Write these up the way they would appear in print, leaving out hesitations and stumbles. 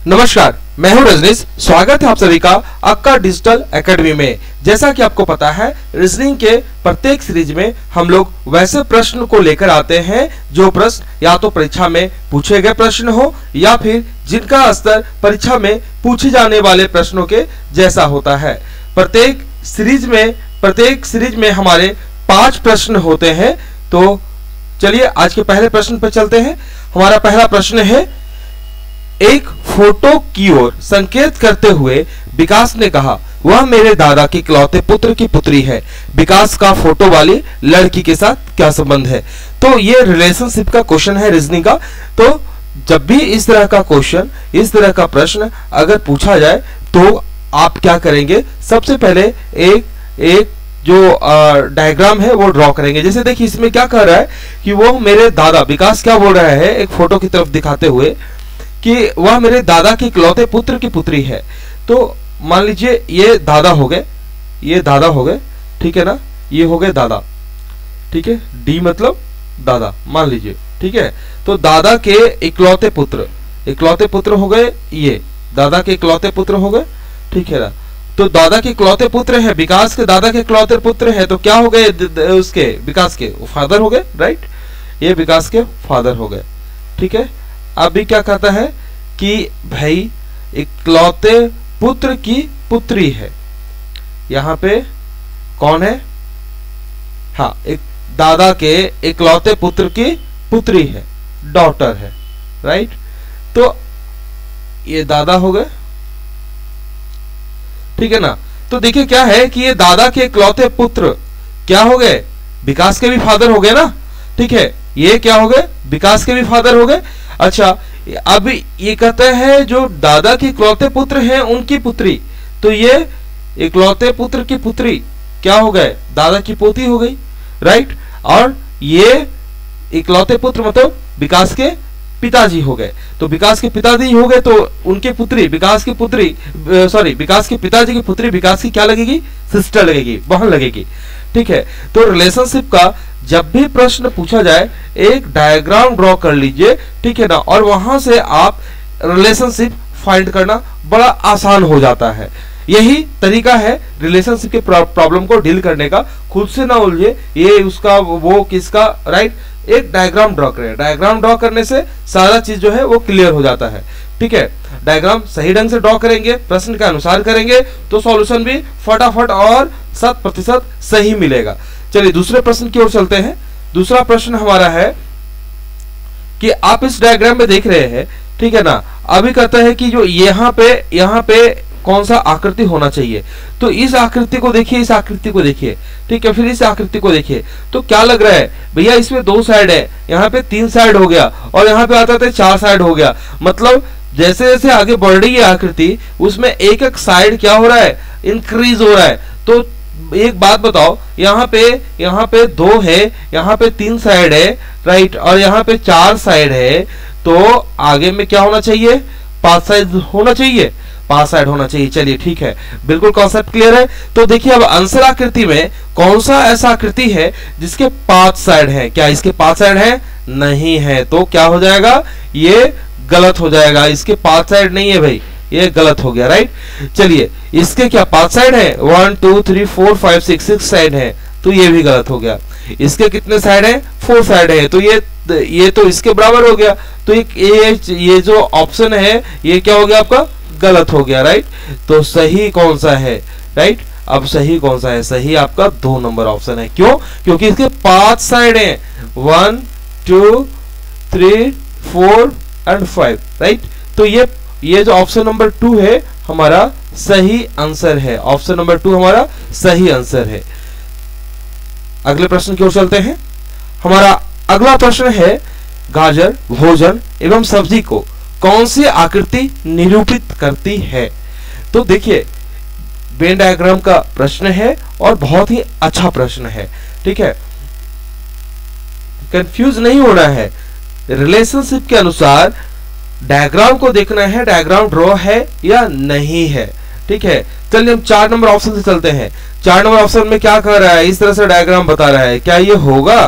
नमस्कार, मैं हूं रजनीश। स्वागत है आप सभी का अक्का डिजिटल एकेडमी में। जैसा कि आपको पता है, रीजनिंग के प्रत्येक सीरीज में हम लोग वैसे प्रश्न को लेकर आते हैं जो प्रश्न या तो परीक्षा में पूछे गए प्रश्न हो या फिर जिनका स्तर परीक्षा में पूछे जाने वाले प्रश्नों के जैसा होता है। प्रत्येक सीरीज में हमारे 5 प्रश्न होते हैं। तो चलिए आज के पहले प्रश्न पर चलते हैं। हमारा पहला प्रश्न है, एक फोटो की ओर संकेत करते हुए विकास ने कहा, वह मेरे दादा के इकलौते पुत्र की पुत्री है। विकास का फोटो वाली लड़की के साथ क्या संबंध है? तो ये रिलेशनशिप का क्वेश्चन है रीजनिंग का। तो जब भी इस तरह का क्वेश्चन, इस तरह का प्रश्न अगर पूछा जाए तो आप क्या करेंगे? सबसे पहले एक जो डायग्राम है वो ड्रॉ करेंगे। जैसे देखिए इसमें क्या कह रहा है कि वो मेरे दादा, विकास क्या बोल रहा है एक फोटो की तरफ दिखाते हुए कि वह मेरे दादा के इकलौते पुत्र की पुत्री है। तो मान लीजिए ये दादा हो गए, ये दादा हो गए, ठीक है ना, ये हो गए दादा, ठीक है, डी मतलब दादा मान लीजिए, ठीक है। तो दादा के इकलौते पुत्र हो गए, ये दादा के इकलौते पुत्र हो गए, ठीक है ना। तो दादा के इकलौते पुत्र है, विकास के दादा के इकलौते पुत्र है, तो क्या हो गए उसके, विकास के फादर हो गए, राइट। ये विकास के फादर हो गए, ठीक है। अभी क्या कहता है कि भाई इकलौते पुत्र की पुत्री है। यहां पे कौन है? हाँ, एक दादा के इकलौते पुत्र की पुत्री है, डॉटर है, राइट। तो ये दादा हो गए, ठीक है ना। तो देखिए क्या है कि ये दादा के इकलौते पुत्र क्या हो गए? विकास के भी फादर हो गए ना, ठीक है। ये क्या हो गए? विकास के भी फादर हो गए। अच्छा, अब ये कहता है जो दादा के इकलौते पुत्र हैं उनकी पुत्री, तो ये इकलौते पुत्र की पुत्री क्या हो गए? दादा की पोती हो गई, राइट। और ये इकलौते पुत्र मतलब विकास के पिताजी हो गए। तो विकास के पिताजी हो गए तो उनके पुत्री, विकास की पिताजी की पुत्री विकास की क्या लगेगी? सिस्टर लगेगी, बहन लगेगी, ठीक है। तो रिलेशनशिप का जब भी प्रश्न पूछा जाए एक डायग्राम ड्रॉ कर लीजिए, ठीक है ना, और वहां से आप रिलेशनशिप फाइंड करना बड़ा आसान हो जाता है। यही तरीका है रिलेशनशिप के प्रॉब्लम को डील करने का। खुद से ना उलझे, ये उसका वो किसका, राइट। एक डायग्राम ड्रॉ करें, डायग्राम ड्रॉ करने से सारा चीज जो है वो क्लियर हो जाता है, ठीक है। डायग्राम सही ढंग से ड्रॉ करेंगे, प्रश्न के अनुसार करेंगे तो सॉल्यूशन भी फटाफट और 100% सही मिलेगा। चलिए दूसरे प्रश्न की ओर चलते हैं। दूसरा प्रश्न हमारा है कि आप इस डायग्राम में देख रहे हैं, ठीक है ना। अभी कहता है कि जो यहाँ पे कौन सा आकृति होना चाहिए। तो इस आकृति को देखिए, इस आकृति को देखिए, ठीक है, फिर इस आकृति को देखिए। तो क्या लग रहा है भैया? इसमें 2 साइड है, यहाँ पे 3 साइड हो गया और यहाँ पे आता था 4 साइड हो गया। मतलब जैसे जैसे आगे बढ़ रही है आकृति, उसमें एक एक साइड क्या हो रहा है? इंक्रीज हो रहा है। तो एक बात बताओ, यहाँ पे 2 है, यहाँ पे 3 साइड है, राइट, और यहाँ पे 4 साइड है। तो आगे में क्या होना चाहिए? 5 साइड होना चाहिए, 5 साइड होना चाहिए। चलिए ठीक है, बिल्कुल कॉन्सेप्ट क्लियर है। तो देखिए अब आंसर आकृति में कौन सा ऐसा आकृति है जिसके 5 साइड है? क्या इसके 5 साइड है? नहीं है। तो क्या हो जाएगा? ये गलत हो जाएगा। इसके 5 साइड नहीं है भाई, ये गलत हो गया, राइट। चलिए इसके क्या 5 साइड है? 1 2 3 4 5 6 साइड है, तो ये भी गलत हो गया। इसके कितने साइड है? 4 साइड है, तो ये तो इसके बराबर हो गया। तो ये जो ऑप्शन है ये क्या हो गया आपका? गलत हो गया, राइट। तो सही कौन सा है, राइट। अब सही कौन सा है? सही आपका 2 नंबर ऑप्शन है। क्यों? क्योंकि इसके 5 साइड हैं, 1 2 3 4 एंड 5, राइट। तो ये जो ऑप्शन नंबर 2 है हमारा सही आंसर है। ऑप्शन नंबर 2 हमारा सही आंसर है। अगले प्रश्न की ओर चलते हैं। हमारा अगला प्रश्न है, गाजर भोजन एवं सब्जी को कौन सी आकृति निरूपित करती है? तो देखिए वेन डायग्राम का प्रश्न है और बहुत ही अच्छा प्रश्न है, ठीक है। कंफ्यूज नहीं होना है, रिलेशनशिप के अनुसार डायग्राम को देखना है, डायग्राम ड्रॉ है या नहीं है, ठीक है। चलिए हम 4 नंबर ऑप्शन से चलते हैं। 4 नंबर ऑप्शन में क्या कह रहा है? इस तरह से डायग्राम बता रहा है। क्या ये होगा?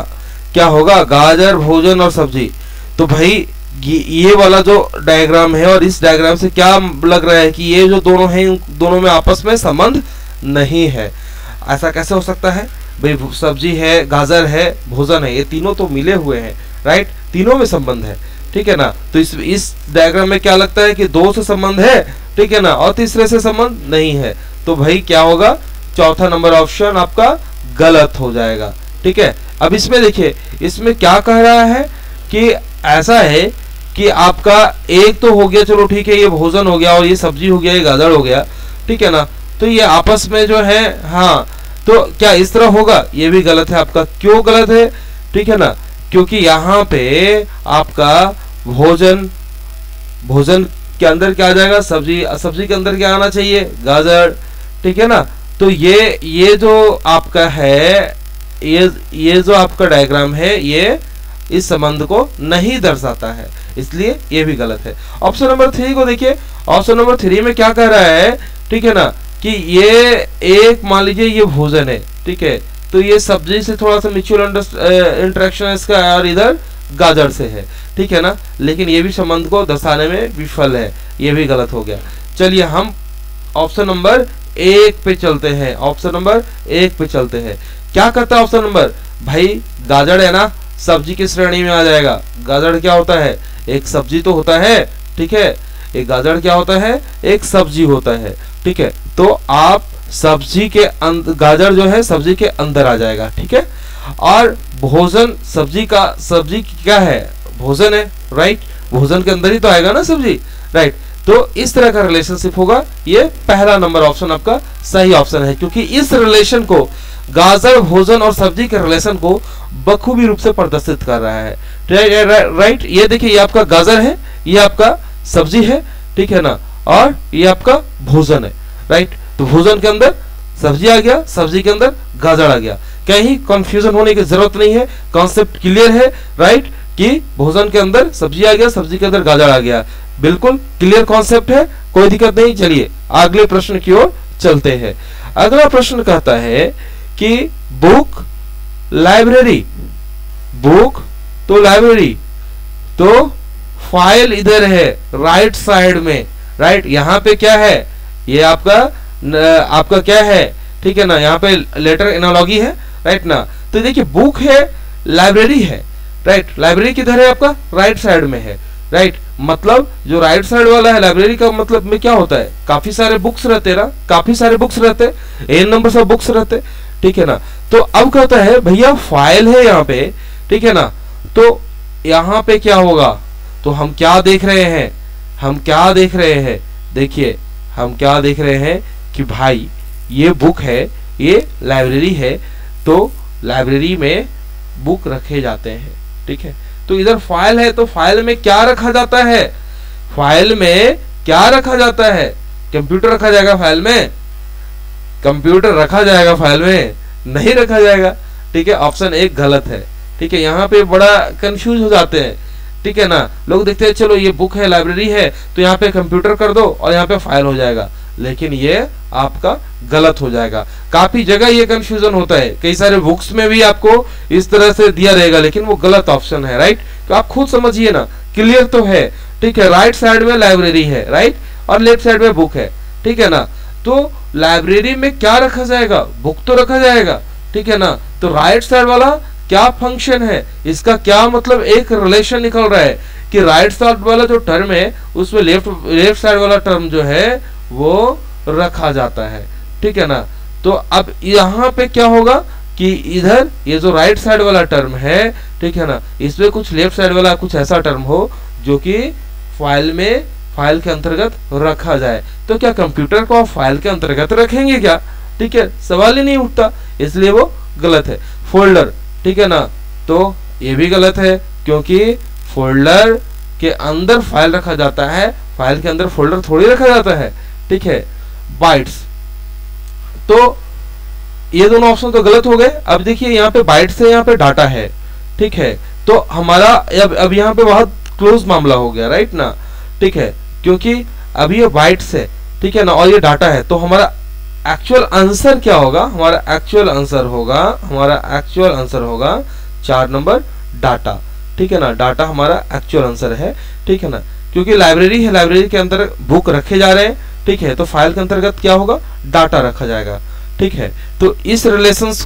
क्या होगा? गाजर भोजन और सब्जी। तो भाई ये वाला जो डायग्राम है और इस डायग्राम से क्या लग रहा है कि ये जो दोनों हैं दोनों में आपस में संबंध नहीं है। ऐसा कैसे हो सकता है भाई? सब्जी है, गाजर है, भोजन है, ये तीनों तो मिले हुए हैं, राइट, तीनों में संबंध है, ठीक है ना। तो इस डायग्राम में क्या लगता है कि दो से संबंध है, ठीक है ना, और तीसरे से संबंध नहीं है। तो भाई क्या होगा? चौथा नंबर ऑप्शन आपका गलत हो जाएगा, ठीक है। अब इसमें देखिए, इसमें क्या कह रहा है कि ऐसा है कि आपका एक तो हो गया, चलो ठीक है, ये भोजन हो गया और ये सब्जी हो गया, ये गाजर हो गया, ठीक है ना। तो ये आपस में जो है, हाँ, तो क्या इस तरह होगा? ये भी गलत है आपका। क्यों गलत है? ठीक है ना, क्योंकि यहाँ पे आपका भोजन के अंदर क्या आ जाएगा? सब्जी। सब्जी के अंदर क्या आना चाहिए? गाजर, ठीक है ना। तो ये जो आपका है, ये जो आपका डायग्राम है, ये इस संबंध को नहीं दर्शाता है, इसलिए ये भी गलत है। ऑप्शन नंबर 3 को देखिए। ऑप्शन नंबर 3 में क्या कह रहा है, ठीक है ना, कि ये एक, मान लीजिए ये भोजन है, ठीक है, तो ये सब्जी से थोड़ा सा म्यूचुअल इंटरेक्शन इसका और इधर गाजर से है, ठीक है ना, लेकिन ये भी संबंध को दर्शाने में विफल है, ये भी गलत हो गया। चलिए हम ऑप्शन नंबर 1 पे चलते हैं। ऑप्शन नंबर 1 पे चलते हैं। क्या करता है ऑप्शन नंबर? भाई गाजर है ना, सब्जी की श्रेणी में आ जाएगा। गाजर क्या होता है? एक सब्जी तो होता है, ठीक है, एक गाजर क्या होता है? एक सब्जी होता है, ठीक है। तो आप सब्जी के गाजर जो है सब्जी के अंदर आ जाएगा, ठीक है। और भोजन, सब्जी क्या है? भोजन है, राइट, भोजन के अंदर ही तो आएगा ना सब्जी, राइट। तो इस तरह का रिलेशनशिप होगा। ये पहला नंबर ऑप्शन आपका सही ऑप्शन है, क्योंकि इस रिलेशन को, गाजर, भोजन और सब्जी के रिलेशन को बखूबी रूप से प्रदर्शित कर रहा है, राइट। ये देखिए, ये आपका गाजर है, ये आपका सब्जी है, ठीक है ना, और ये आपका भोजन है, राइट। तो भोजन के अंदर सब्जी आ गया, सब्जी के अंदर गाजर आ गया। कहीं कंफ्यूजन होने की जरूरत नहीं है, कॉन्सेप्ट क्लियर है, राइट, कि भोजन के अंदर सब्जी आ गया, सब्जी के अंदर गाजर आ गया। बिल्कुल क्लियर कॉन्सेप्ट है, कोई दिक्कत नहीं। चलिए अगले प्रश्न की ओर चलते हैं। अगला प्रश्न कहता है कि बुक, लाइब्रेरी, बुक तो लाइब्रेरी, तो फाइल इधर है राइट साइड में, राइट। यहाँ पे क्या है? ये आपका क्या है, ठीक है ना, यहाँ पे लेटर एनालॉगी है, राइट ना। तो देखिए, बुक है, लाइब्रेरी है, राइट। लाइब्रेरी किधर है? आपका राइट साइड में है, राइट। मतलब जो राइट साइड वाला है लाइब्रेरी का मतलब में क्या होता है? काफी सारे बुक्स रहते ना, काफी सारे बुक्स रहते, n नंबर से बुक्स रहते, ठीक है ना। तो अब कहता है भैया फाइल है यहाँ पे, ठीक है ना, तो यहाँ पे क्या होगा? तो हम क्या देख रहे हैं? हम क्या देख रहे हैं? देखिए, हम क्या देख रहे हैं कि भाई ये बुक है, ये लाइब्रेरी है, तो लाइब्रेरी में बुक रखे जाते हैं, ठीक है। तो इधर फाइल है, तो फाइल में क्या रखा जाता है? फाइल में क्या रखा जाता है? कंप्यूटर रखा जाएगा फाइल में? कंप्यूटर रखा जाएगा फाइल में? नहीं रखा जाएगा, ठीक है। ऑप्शन 1 गलत है, ठीक है। यहाँ पे बड़ा कंफ्यूज हो जाते हैं, ठीक है ना। लोग देखते हैं चलो ये बुक है, लाइब्रेरी है, तो यहाँ पे कंप्यूटर कर दो और यहाँ पे फाइल हो जाएगा, लेकिन ये आपका गलत हो जाएगा। काफी जगह ये कंफ्यूजन होता है, कई सारे बुक्स में भी आपको इस तरह से दिया रहेगा, लेकिन वो गलत ऑप्शन है, राइट। तो आप खुद समझिए ना, क्लियर तो है, ठीक है। राइट साइड में लाइब्रेरी है, राइट, और लेफ्ट साइड में बुक है, ठीक है ना। तो लाइब्रेरी में क्या रखा जाएगा? बुक तो रखा जाएगा, ठीक है ना। तो राइट साइड वाला क्या फंक्शन है? इसका क्या मतलब? एक रिलेशन निकल रहा है कि राइट साइड वाला जो टर्म है उसमें लेफ्ट साइड वाला टर्म जो है वो रखा जाता है, ठीक है ना। तो अब यहाँ पे क्या होगा कि इधर ये जो राइट साइड वाला टर्म है, ठीक है ना, इसमें कुछ लेफ्ट साइड वाला कुछ ऐसा टर्म हो जो कि फाइल के अंतर्गत रखा जाए। तो क्या कंप्यूटर को आप फाइल के अंतर्गत रखेंगे क्या? ठीक है, सवाल ही नहीं उठता, इसलिए वो गलत है। फोल्डर, ठीक है ना, तो ये भी गलत है, क्योंकि फोल्डर के अंदर फाइल रखा जाता है, फाइल के अंदर फोल्डर थोड़ी रखा जाता है, ठीक है। बाइट्स, तो ये दोनों ऑप्शन तो गलत हो गए। अब देखिए यहाँ पे बाइट्स है, यहाँ पे डाटा है, ठीक है। तो हमारा अब यहाँ पे बहुत क्लोज मामला हो गया, राइट ना, ठीक है, क्योंकि अभी ये बाइट्स है, ठीक है ना, और ये डाटा है। तो हमारा एक्चुअल आंसर क्या होगा? हमारा एक्चुअल आंसर होगा 4 नंबर डाटा, ठीक है ना, डाटा हमारा एक्चुअल आंसर है, ठीक है ना, क्योंकि लाइब्रेरी है, लाइब्रेरी के अंदर बुक रखे जा रहे हैं, ठीक है, तो फाइल के अंतर्गत क्या होगा, डाटा रखा जाएगा, ठीक है। तो इस रिलेशंस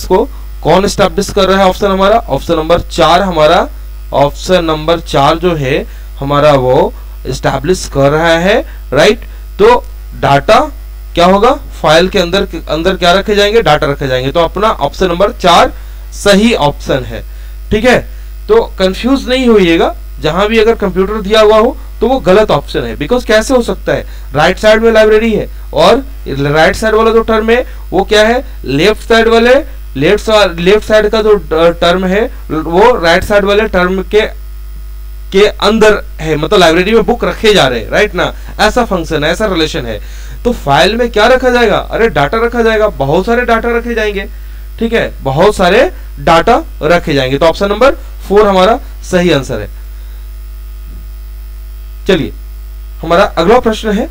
को कौन एस्टैब्लिश कर रहा है, ऑप्शन हमारा ऑप्शन नंबर 4 हमारा ऑप्शन नंबर 4 जो है हमारा वो एस्टैब्लिश कर रहा है, राइट। तो डाटा क्या होगा, फाइल के अंदर क्या रखे जाएंगे, डाटा रखे जाएंगे। तो अपना ऑप्शन नंबर 4 सही ऑप्शन है, ठीक है। तो कंफ्यूज नहीं होइएगा, जहां भी अगर कंप्यूटर दिया हुआ हो तो वो गलत ऑप्शन है, बिकॉज कैसे हो सकता है, राइट साइड में लाइब्रेरी है और राइट साइड वाला जो टर्म है वो क्या है, लेफ्ट साइड का जो टर्म है वो राइट साइड वाले टर्म के अंदर है, मतलब लाइब्रेरी में बुक रखे जा रहे हैं, राइट ना, ऐसा फंक्शन है, ऐसा रिलेशन है। तो फाइल में क्या रखा जाएगा, अरे डाटा रखा जाएगा, बहुत सारे डाटा रखे जाएंगे, ठीक है, बहुत सारे डाटा रखे जाएंगे। तो ऑप्शन नंबर 4 हमारा सही आंसर है। चलिए हमारा अगला प्रश्न है,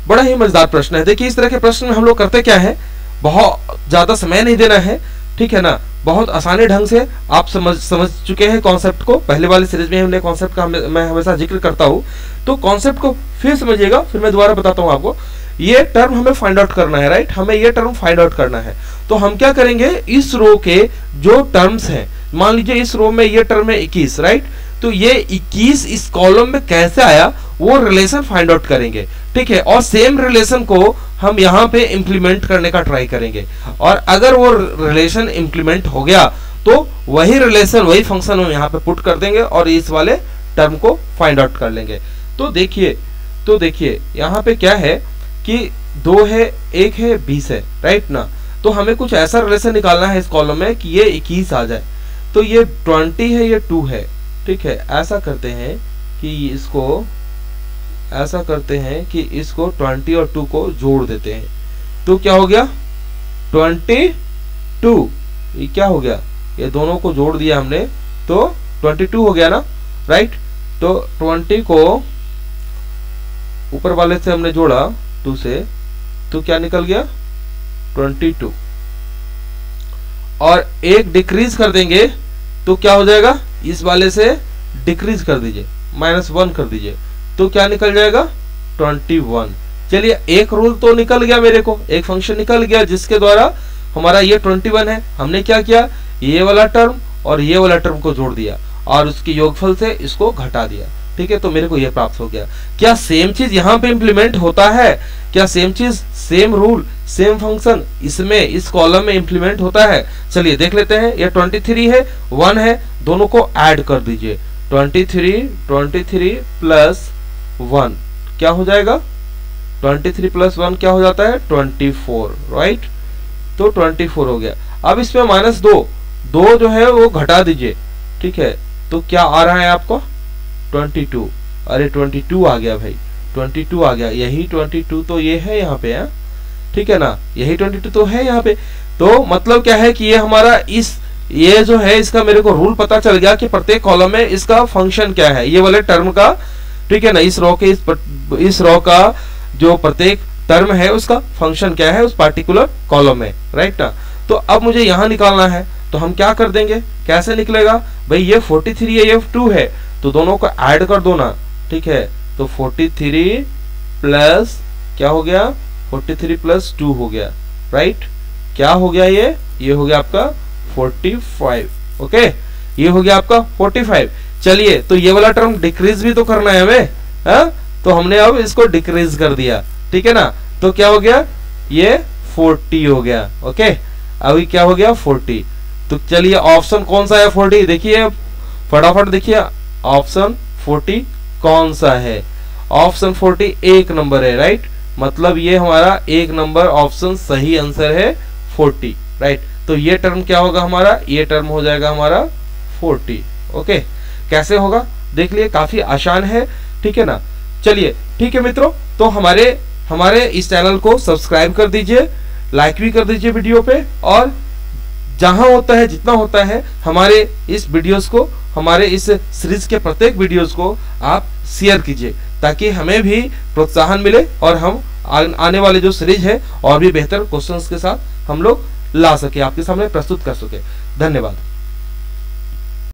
बड़ा ही मजेदार प्रश्न है। देखिए इस तरह के प्रश्न में हम लोग करते क्या है, बहुत ज्यादा समय नहीं देना है, ठीक है ना, बहुत आसानी ढंग से आप समझ चुके हैं कॉन्सेप्ट को। पहले वाली सीरीज में हमने कॉन्सेप्ट का मैं हमेशा जिक्र करता हूं, तो कॉन्सेप्ट को फिर समझिएगा, फिर मैं दोबारा बताता हूं आपको। ये टर्म हमें फाइंड आउट करना है, राइट, हमें ये टर्म फाइंड आउट करना है। तो हम क्या करेंगे, इस रो के जो टर्म्स हैं, मान लीजिए इस रो में ये टर्म है 21, राइट, तो ये 21 इस कॉलम में कैसे आया वो रिलेशन फाइंड आउट करेंगे, ठीक है, और सेम रिलेशन को हम यहाँ पे इंप्लीमेंट करने का ट्राई करेंगे, और अगर वो रिलेशन इंप्लीमेंट हो गया तो वही रिलेशन वही फंक्शन हम यहाँ पे पुट कर देंगे और इस वाले टर्म को फाइंड आउट कर लेंगे। तो देखिए यहाँ पे क्या है कि 2 है, 1 है, 20 है, राइट ना। तो हमें कुछ ऐसा रिलेशन निकालना है इस कॉलम में कि ये 21 आ जाए। तो ये 20 है, ये 2 है, ठीक है, ऐसा करते हैं कि इसको 20 और 2 को जोड़ देते हैं। तो क्या हो गया 22, ये क्या हो गया, ये दोनों को जोड़ दिया हमने तो 22 हो गया ना, राइट। तो 20 को ऊपर वाले से हमने जोड़ा 2 से, तो क्या निकल गया 22, और एक डिक्रीज कर देंगे तो क्या हो जाएगा, इस वाले से डिक्रीज कर दीजिए, -1 कर दीजिए, तो क्या निकल जाएगा 21। चलिए एक रूल तो निकल गया, मेरे को एक फंक्शन निकल गया जिसके द्वारा हमारा ये 21 है। हमने क्या किया, ये वाला टर्म और ये वाला टर्म को जोड़ दिया और उसके योगफल से इसको घटा दिया, ठीक है, तो मेरे को ये प्राप्त हो गया। क्या सेम चीज यहाँ पे इंप्लीमेंट होता है, क्या सेम चीज, सेम रूल, सेम फंक्शन इसमें इस कॉलम में इंप्लीमेंट होता है? चलिए देख लेते हैं। ये 23 है, 1 है, दोनों को ऐड कर दीजिए। 23 प्लस 1 क्या हो जाएगा, 23 प्लस 1 क्या हो जाता है 24, राइट। तो 24 हो गया। अब इसमें -2 जो है वो घटा दीजिए, ठीक है, तो क्या आ रहा है आपको 22। अरे 22 आ गया भाई, 22 आ गया, यही 22 तो ये है यहाँ पे, है ठीक है ना, यही 22 तो है यहाँ पे। तो मतलब क्या है कि ये हमारा ये जो है इसका मेरे को रूल पता चल गया कि प्रत्येक कॉलम में इसका फंक्शन क्या है, ये वाले टर्म का, ठीक है ना, इस रो का जो प्रत्येक टर्म है उसका फंक्शन क्या है उस पार्टिकुलर कॉलम में, राइट ना। तो अब मुझे यहाँ निकालना है, तो हम क्या कर देंगे, कैसे निकलेगा भाई, ये 43 है, ये 2 है, तो दोनों को ऐड कर दो ना, ठीक है। तो 43 प्लस क्या हो गया, 43 प्लस 2 हो गया, राइट। क्या हो गया, ये हो गया आपका 45, ओके, ये हो गया आपका 45। चलिए तो ये वाला टर्म डिक्रीज भी तो करना है हमें, हा? तो हमने अब इसको डिक्रीज कर दिया, ठीक है ना। तो क्या हो गया, ये 40 हो गया, ओके। अभी क्या हो गया 40। तो चलिए ऑप्शन कौन सा है 40, देखिए फटाफट देखिए ऑप्शन 40 कौन सा है। ऑप्शन 40 1 नंबर है, राइट। मतलब ये हमारा 1 नंबर ऑप्शन सही आंसर है 40, राइट। तो ये टर्म क्या होगा हमारा, ये टर्म हो जाएगा हमारा 40, ओके। कैसे होगा देख लिए, काफी आसान है, ठीक है ना। चलिए ठीक है मित्रों, तो हमारे इस चैनल को सब्सक्राइब कर दीजिए, लाइक भी कर दीजिए वीडियो पे, और जहां होता है जितना होता है हमारे इस वीडियोस को, हमारे इस सीरीज के प्रत्येक वीडियोस को आप शेयर कीजिए, ताकि हमें भी प्रोत्साहन मिले और हम आने वाले जो सीरीज है और भी बेहतर क्वेश्चंस के साथ हम लोग ला सके, आपके सामने प्रस्तुत कर सके। धन्यवाद।